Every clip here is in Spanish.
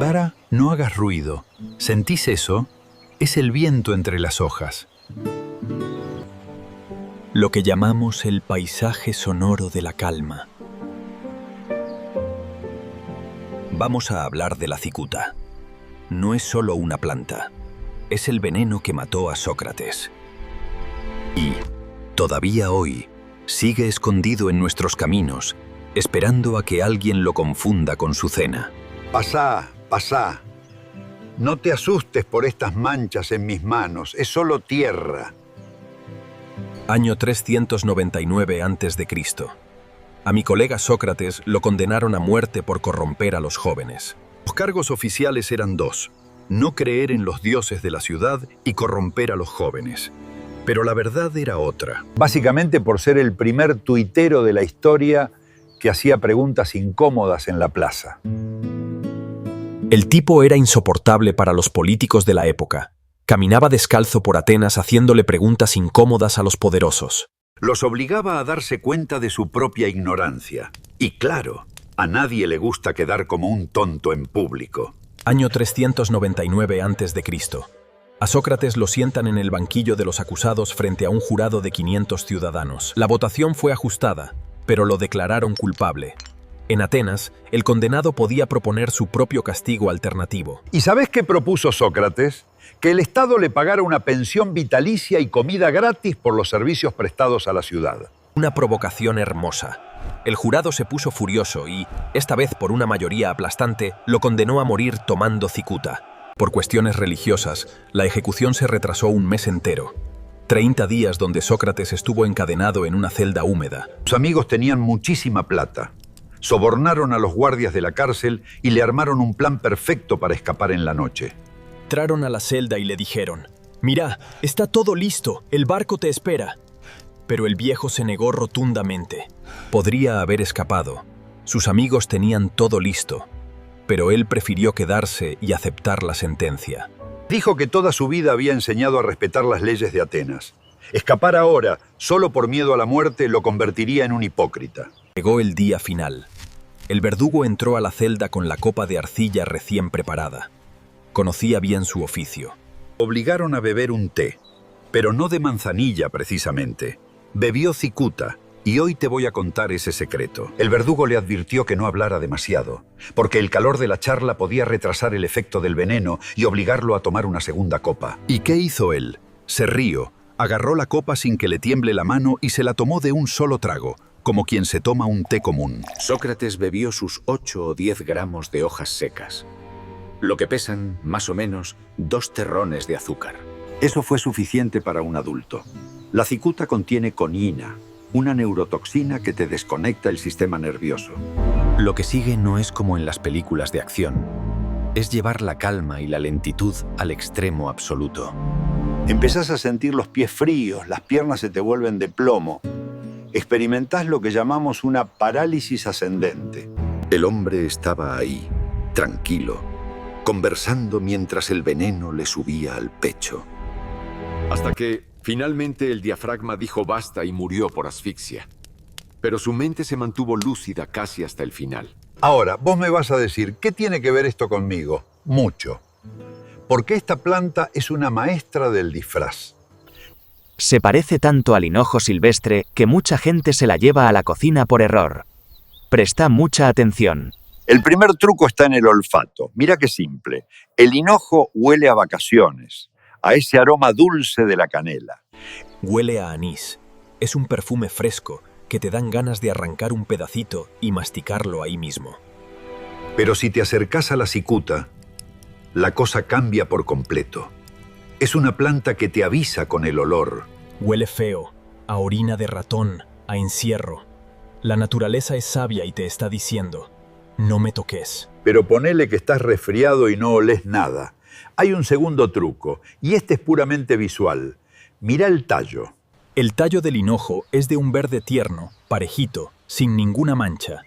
Bara, no hagas ruido. ¿Sentís eso? Es el viento entre las hojas. Lo que llamamos el paisaje sonoro de la calma. Vamos a hablar de la cicuta. No es solo una planta. Es el veneno que mató a Sócrates. Y, todavía hoy, sigue escondido en nuestros caminos, esperando a que alguien lo confunda con su cena. Pasá, pasá. No te asustes por estas manchas en mis manos, es solo tierra. Año 399 a.C. A mi colega Sócrates lo condenaron a muerte por corromper a los jóvenes. Los cargos oficiales eran dos: no creer en los dioses de la ciudad y corromper a los jóvenes. Pero la verdad era otra. Básicamente por ser el primer tuitero de la historia que hacía preguntas incómodas en la plaza. El tipo era insoportable para los políticos de la época. Caminaba descalzo por Atenas haciéndole preguntas incómodas a los poderosos. Los obligaba a darse cuenta de su propia ignorancia. Y claro, a nadie le gusta quedar como un tonto en público. Año 399 a.C. A Sócrates lo sientan en el banquillo de los acusados frente a un jurado de 500 ciudadanos. La votación fue ajustada, pero lo declararon culpable. En Atenas, el condenado podía proponer su propio castigo alternativo. ¿Y sabés qué propuso Sócrates? Que el Estado le pagara una pensión vitalicia y comida gratis por los servicios prestados a la ciudad. Una provocación hermosa. El jurado se puso furioso y, esta vez por una mayoría aplastante, lo condenó a morir tomando cicuta. Por cuestiones religiosas, la ejecución se retrasó un mes entero. 30 días donde Sócrates estuvo encadenado en una celda húmeda. Sus amigos tenían muchísima plata. Sobornaron a los guardias de la cárcel y le armaron un plan perfecto para escapar en la noche. Entraron a la celda y le dijeron: «Mira, está todo listo, el barco te espera». Pero el viejo se negó rotundamente. Podría haber escapado. Sus amigos tenían todo listo, pero él prefirió quedarse y aceptar la sentencia. Dijo que toda su vida había enseñado a respetar las leyes de Atenas. Escapar ahora, solo por miedo a la muerte, lo convertiría en un hipócrita. Llegó el día final. El verdugo entró a la celda con la copa de arcilla recién preparada. Conocía bien su oficio. Obligaron a beber un té, pero no de manzanilla precisamente. Bebió cicuta, y hoy te voy a contar ese secreto. El verdugo le advirtió que no hablara demasiado, porque el calor de la charla podía retrasar el efecto del veneno y obligarlo a tomar una segunda copa. ¿Y qué hizo él? Se rió, agarró la copa sin que le tiemble la mano y se la tomó de un solo trago, como quien se toma un té común. Sócrates bebió sus 8 o 10 gramos de hojas secas, lo que pesan, más o menos, 2 terrones de azúcar. Eso fue suficiente para un adulto. La cicuta contiene conina, una neurotoxina que te desconecta el sistema nervioso. Lo que sigue no es como en las películas de acción. Es llevar la calma y la lentitud al extremo absoluto. Empezás a sentir los pies fríos, las piernas se te vuelven de plomo. Experimentás lo que llamamos una parálisis ascendente. El hombre estaba ahí, tranquilo, conversando mientras el veneno le subía al pecho. Hasta que, finalmente, el diafragma dijo basta y murió por asfixia. Pero su mente se mantuvo lúcida casi hasta el final. Ahora, vos me vas a decir, ¿qué tiene que ver esto conmigo? Mucho. Porque esta planta es una maestra del disfraz. Se parece tanto al hinojo silvestre que mucha gente se la lleva a la cocina por error. Presta mucha atención. El primer truco está en el olfato. Mira qué simple. El hinojo huele a vacaciones, a ese aroma dulce de la canela. Huele a anís. Es un perfume fresco que te dan ganas de arrancar un pedacito y masticarlo ahí mismo. Pero si te acercás a la cicuta, la cosa cambia por completo. Es una planta que te avisa con el olor. Huele feo, a orina de ratón, a encierro. La naturaleza es sabia y te está diciendo: no me toques. Pero ponele que estás resfriado y no olés nada. Hay un segundo truco, y este es puramente visual. Mirá el tallo. El tallo del hinojo es de un verde tierno, parejito, sin ninguna mancha.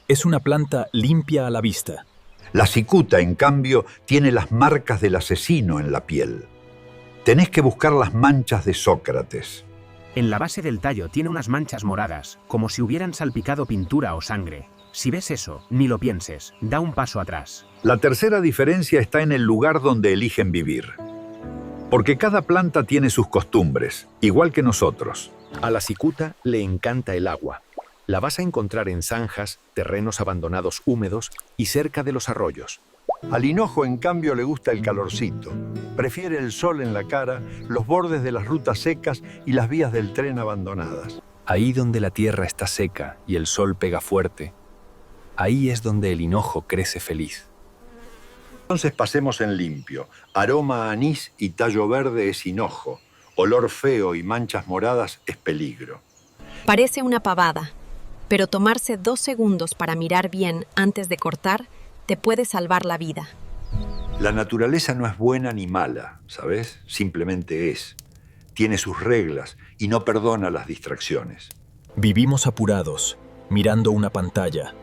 Es una planta limpia a la vista. La cicuta, en cambio, tiene las marcas del asesino en la piel. Tenés que buscar las manchas de Sócrates. En la base del tallo tiene unas manchas moradas, como si hubieran salpicado pintura o sangre. Si ves eso, ni lo pienses, da un paso atrás. La tercera diferencia está en el lugar donde eligen vivir. Porque cada planta tiene sus costumbres, igual que nosotros. A la cicuta le encanta el agua. La vas a encontrar en zanjas, terrenos abandonados húmedos y cerca de los arroyos. Al hinojo, en cambio, le gusta el calorcito. Prefiere el sol en la cara, los bordes de las rutas secas y las vías del tren abandonadas. Ahí donde la tierra está seca y el sol pega fuerte, ahí es donde el hinojo crece feliz. Entonces pasemos en limpio. Aroma a anís y tallo verde es hinojo. Olor feo y manchas moradas es peligro. Parece una pavada, pero tomarse 2 segundos para mirar bien antes de cortar te puede salvar la vida. La naturaleza no es buena ni mala, ¿sabes? Simplemente es. Tiene sus reglas y no perdona las distracciones. Vivimos apurados, mirando una pantalla,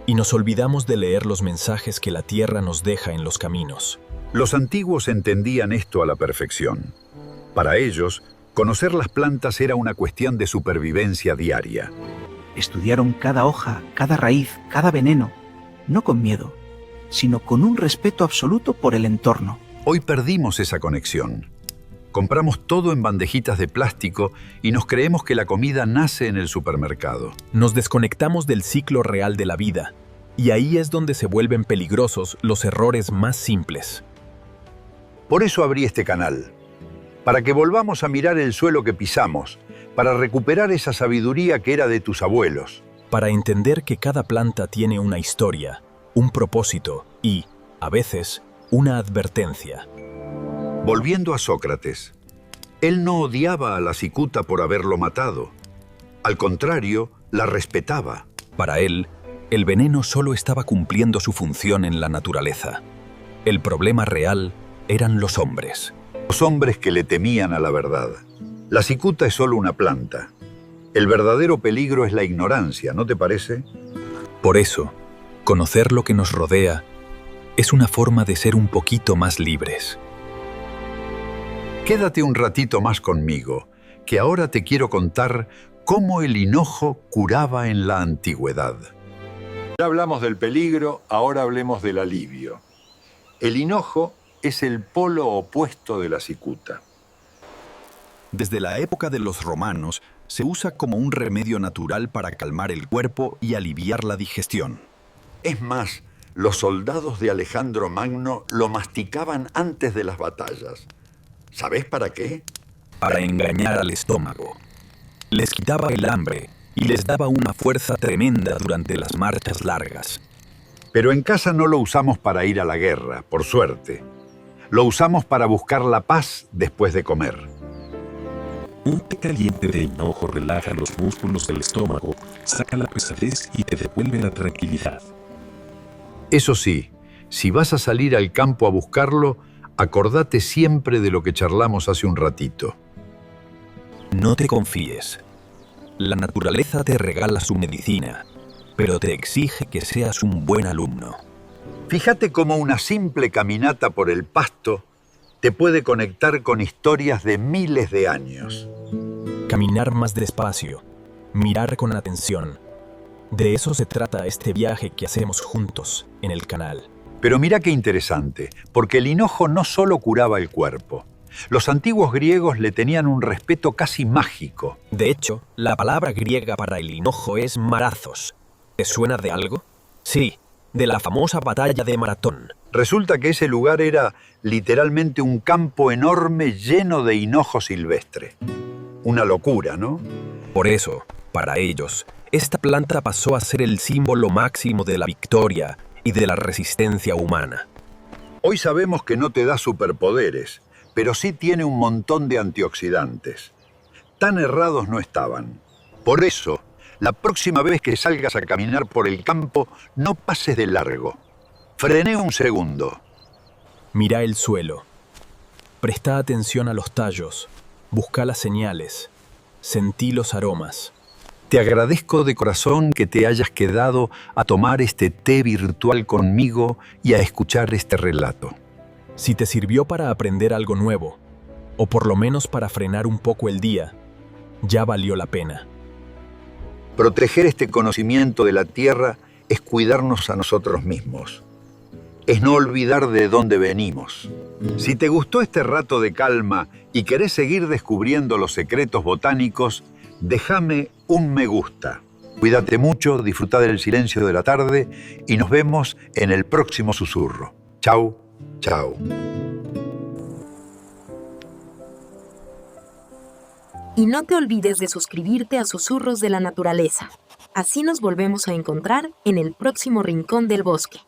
y nos olvidamos de leer los mensajes que la tierra nos deja en los caminos. Los antiguos entendían esto a la perfección. Para ellos, conocer las plantas era una cuestión de supervivencia diaria. Estudiaron cada hoja, cada raíz, cada veneno, no con miedo, sino con un respeto absoluto por el entorno. Hoy perdimos esa conexión. Compramos todo en bandejitas de plástico y nos creemos que la comida nace en el supermercado. Nos desconectamos del ciclo real de la vida, y ahí es donde se vuelven peligrosos los errores más simples. Por eso abrí este canal, para que volvamos a mirar el suelo que pisamos, para recuperar esa sabiduría que era de tus abuelos. Para entender que cada planta tiene una historia, un propósito y, a veces, una advertencia. Volviendo a Sócrates, él no odiaba a la cicuta por haberlo matado. Al contrario, la respetaba. Para él, el veneno solo estaba cumpliendo su función en la naturaleza. El problema real eran los hombres. Los hombres que le temían a la verdad. La cicuta es solo una planta. El verdadero peligro es la ignorancia, ¿no te parece? Por eso, conocer lo que nos rodea es una forma de ser un poquito más libres. Quédate un ratito más conmigo, que ahora te quiero contar cómo el hinojo curaba en la antigüedad. Ya hablamos del peligro, ahora hablemos del alivio. El hinojo es el polo opuesto de la cicuta. Desde la época de los romanos, se usa como un remedio natural para calmar el cuerpo y aliviar la digestión. Es más, los soldados de Alejandro Magno lo masticaban antes de las batallas. ¿Sabes para qué? Para engañar al estómago. Les quitaba el hambre y les daba una fuerza tremenda durante las marchas largas. Pero en casa no lo usamos para ir a la guerra, por suerte. Lo usamos para buscar la paz después de comer. Un té caliente de hinojo relaja los músculos del estómago, saca la pesadez y te devuelve la tranquilidad. Eso sí, si vas a salir al campo a buscarlo, acordate siempre de lo que charlamos hace un ratito. No te confíes. La naturaleza te regala su medicina, pero te exige que seas un buen alumno. Fíjate cómo una simple caminata por el pasto te puede conectar con historias de miles de años. Caminar más despacio, mirar con atención. De eso se trata este viaje que hacemos juntos en el canal. Pero mira qué interesante, porque el hinojo no solo curaba el cuerpo. Los antiguos griegos le tenían un respeto casi mágico. De hecho, la palabra griega para el hinojo es marazos. ¿Te suena de algo? Sí, de la famosa batalla de Maratón. Resulta que ese lugar era literalmente un campo enorme lleno de hinojo silvestre. Una locura, ¿no? Por eso, para ellos, esta planta pasó a ser el símbolo máximo de la victoria y de la resistencia humana. Hoy sabemos que no te da superpoderes, pero sí tiene un montón de antioxidantes. Tan errados no estaban. Por eso, la próxima vez que salgas a caminar por el campo, no pases de largo. Frené un segundo. Mira el suelo. Presta atención a los tallos. Busca las señales. Sentí los aromas. Te agradezco de corazón que te hayas quedado a tomar este té virtual conmigo y a escuchar este relato. Si te sirvió para aprender algo nuevo, o por lo menos para frenar un poco el día, ya valió la pena. Proteger este conocimiento de la tierra es cuidarnos a nosotros mismos. Es no olvidar de dónde venimos. Si te gustó este rato de calma y querés seguir descubriendo los secretos botánicos, déjame un me gusta. Cuídate mucho, disfruta del silencio de la tarde y nos vemos en el próximo susurro. Chau, chau. Y no te olvides de suscribirte a Susurros de la Naturaleza. Así nos volvemos a encontrar en el próximo rincón del bosque.